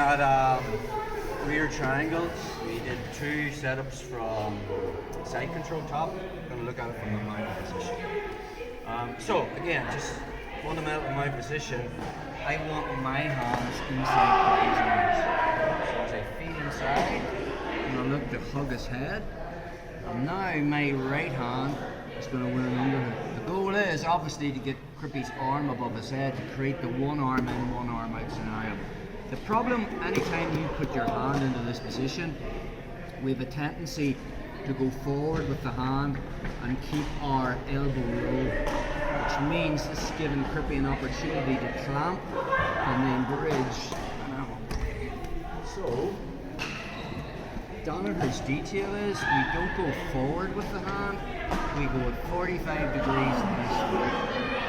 at rear triangles. We did 2 setups from side control top. Going to look at it from the mounted position. So again, just fundamental my position. I want my hands inside the arms. So as I feet inside, I'm going to look to hug his head. And now my right hand is going to win under him. The goal is obviously to get Crippy's arm above his head to create the one arm in, one arm out scenario. The problem, anytime you put your hand into this position, we have a tendency to go forward with the hand and keep our elbow low, which means this is giving Crippy an opportunity to clamp and then bridge. So, Danaher's detail is we don't go forward with the hand, we go at 45 degrees this way.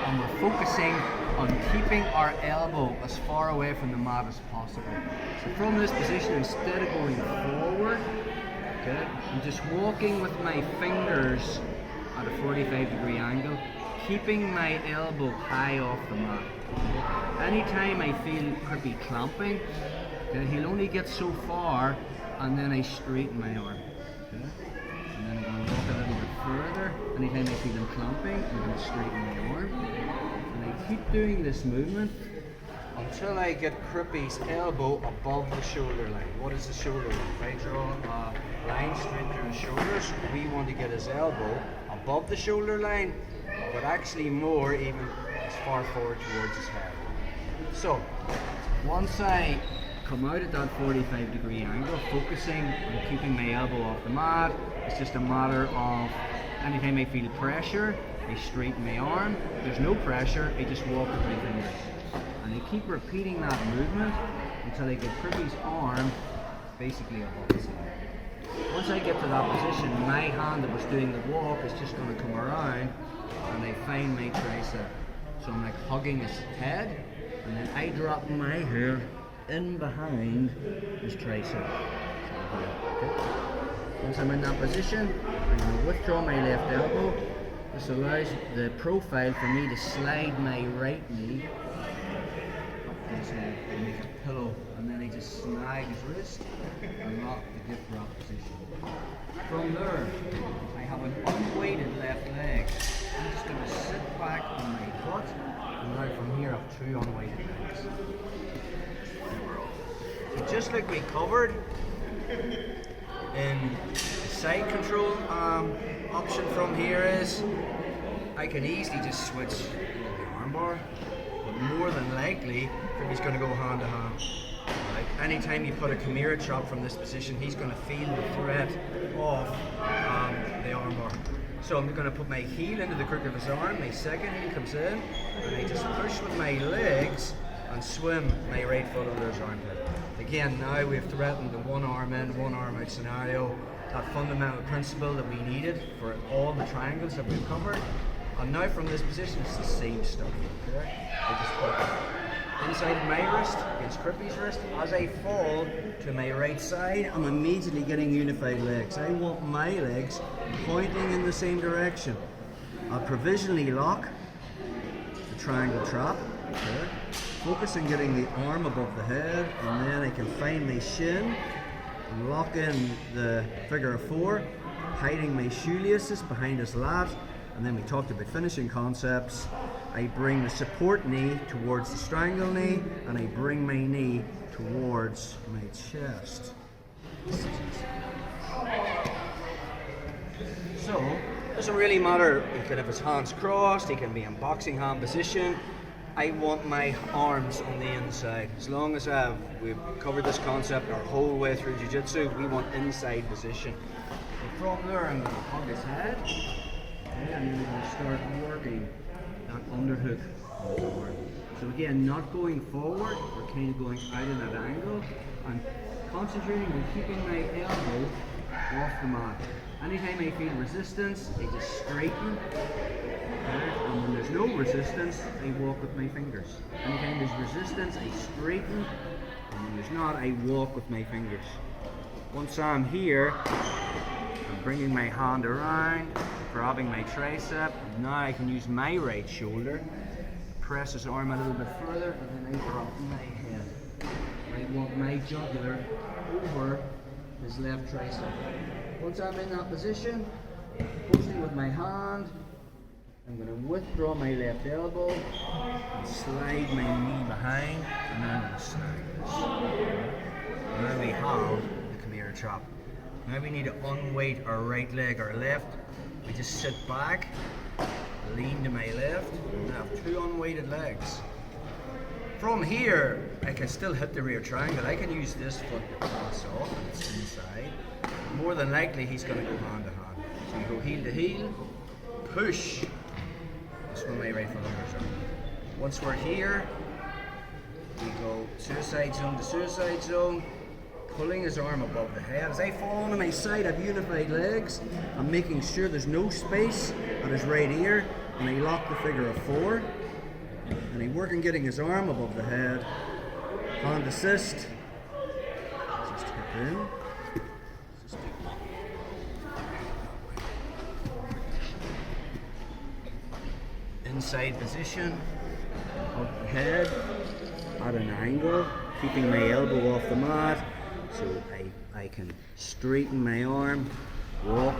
And we're focusing on keeping our elbow as far away from the mat as possible. So from this position, instead of going forward, okay, I'm just walking with my fingers at a 45 degree angle, keeping my elbow high off the mat. Okay. Anytime I feel Crippy clamping, okay, he'll only get so far, and then I straighten my arm. Okay. And then I'm going to walk a little bit further. Anytime I feel him clamping, I'm going to straighten my arm. And I keep doing this movement until I get Crippy's elbow above the shoulder line. What is the shoulder line? If I draw a line straight through the shoulders, we want to get his elbow above the shoulder line, but actually more even as far forward towards his head. So, once I come out at that 45 degree angle, focusing on keeping my elbow off the mat, it's just a matter of anytime I feel pressure, I straighten my arm. If there's no pressure, I just walk with my fingers. And I keep repeating that movement until I get Crippy's arm basically above his head. Once I get to that position, my hand that was doing the walk is just going to come around and I find my tricep. So I'm like hugging his head, and then I drop my hair in behind his tricep. Okay. Once I'm in that position, I'm going to withdraw my left elbow. This allows the profile for me to slide my right knee up this way and make a pillow, and then I just snag his wrist and lock the grip rock position. From there, I have an unweighted left leg. I'm just going to sit back on my foot, and now from here I have 2 unweighted legs. So just like we covered in the side control option from here is I can easily just switch the armbar, but more than likely he's going to go hand to hand. Right? Anytime you put a Chimera chop from this position, he's going to feel the threat of the armbar. So I'm going to put my heel into the crook of his arm, my second heel comes in, and I just push with my legs and swim my right foot under his armpit. Again, now we've threatened the one arm in, one arm out scenario, that fundamental principle that we needed for all the triangles that we've covered. And now from this position, it's the same stuff. Okay? I just put inside of my wrist against Crippy's wrist. As I fall to my right side, I'm immediately getting unified legs. I want my legs pointing in the same direction. I'll provisionally lock the triangle trap. Okay? Focus on getting the arm above the head, and then I can find my shin and lock in the figure of 4, hiding my shoelaces behind his lat. And then we talked about finishing concepts. I bring the support knee towards the strangle knee, and I bring my knee towards my chest. So, it doesn't really matter if his hands crossed, he can be in boxing hand position. I want my arms on the inside. As long as we've covered this concept our whole way through Jiu-Jitsu, we want inside position. And from there, I'm going to hug his head, and then we're going to start working that underhook on the arm. So again, not going forward, we're kind of going out in that angle, and concentrating on keeping my elbow off the mat. Anytime I feel resistance, I just straighten. And when there's no resistance, I walk with my fingers. Anytime there's resistance, I straighten. And when there's not, I walk with my fingers. Once I'm here, I'm bringing my hand around, grabbing my tricep. Now I can use my right shoulder, press his arm a little bit further, and then I drop my head right walk my jugular over his left tricep. Once I'm in that position, posting with my hand, I'm going to withdraw my left elbow and slide my knee behind, and then I'm going to snag this. Now we have the Khmer chop. Now we need to unweight our right leg or left. We just sit back, lean to my left, and I have two unweighted legs. From here, I can still hit the rear triangle. I can use this foot to pass off and it's inside. More than likely, he's going to go hand to hand. So you go heel to heel, push. That's when my right foot unders. Once we're here, we go suicide zone to suicide zone, pulling his arm above the head. As I fall onto my side, I've unified legs. I'm making sure there's no space at his right ear, and I lock the figure of 4. And I work on getting his arm above the head. Hand assist. Just hip in. Inside position of the head at an angle, keeping my elbow off the mat, so I can straighten my arm, walk,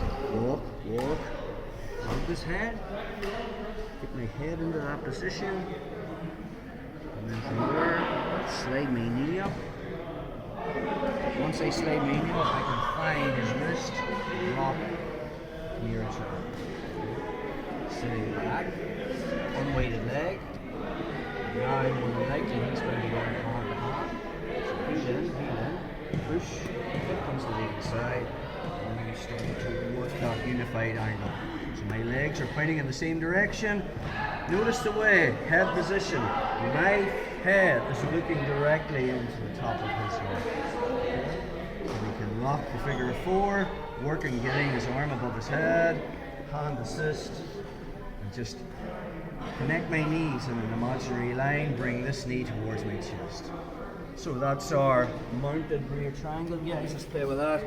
hug his head, get my head into that position, and then from there, slide my knee up. Once I slide my knee up, I can find his wrist, lock, near each other. Sitting back, unweighted leg. Now more than likely he's going to be going hand to hand. So heel in, push, foot comes to the inside, and then we start towards that unified angle. So my legs are pointing in the same direction. Notice the way, head position. My head is looking directly into the top of his head. So we can lock the figure of 4, working getting his arm above his head, hand assist, and just connect my knees in an imaginary line, bring this knee towards my chest. So that's our mounted rear triangle. Yeah, let's just play with that.